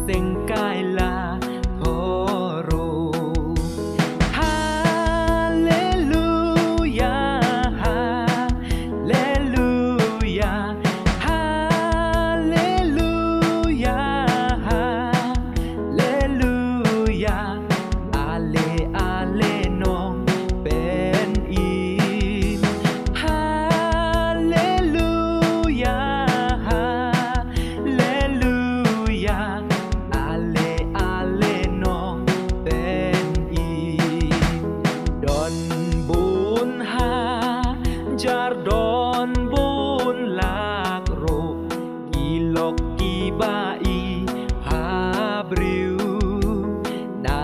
sinh cai là thoro. Hallelujah, hallelujah, hallelujah, hallelujah. Ale ale nong ben im. Hallelujah, hallelujah. Ale ale nong ben im. Don bun ha jar don bun lak ro kilok kibai ha briu na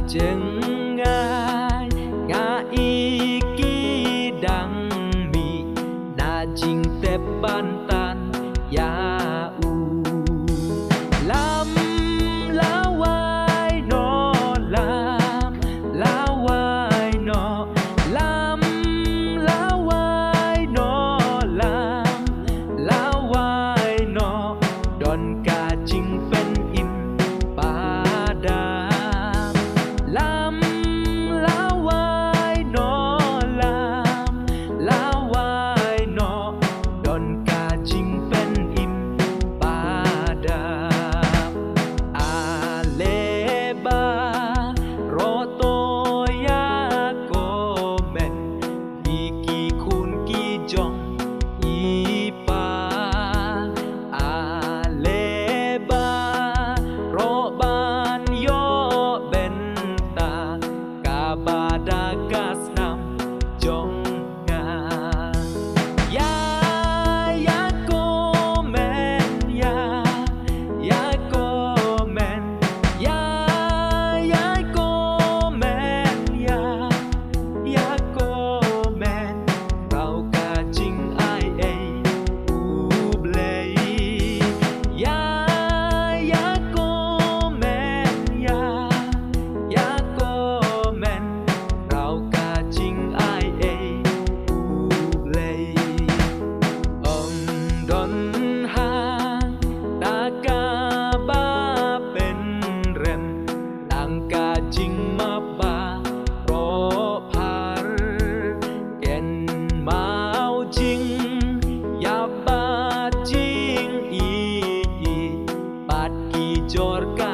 chừng ngai nga iki dang mi na jing te ban tan ya u lam la wai no lam la wai no lam la wai no lam la wai no don ka jing pen im pa da lam la wai no lam la wai no don ka jing pen im pa da aleba roto ya ko men iki kun ki jong i pa aleba ro ban yo ben ta ka bada gas nam jong nga ya ya ko men ya ko men ya ko men ya ko men rau ka jing ai ai u blei ya ko men ya ko men rau ka jing ai ai u blei ông don hang ta ka ba pen rem tang ka jing ma ba ro par ken mau jing ya ba jing i pat ki jor ka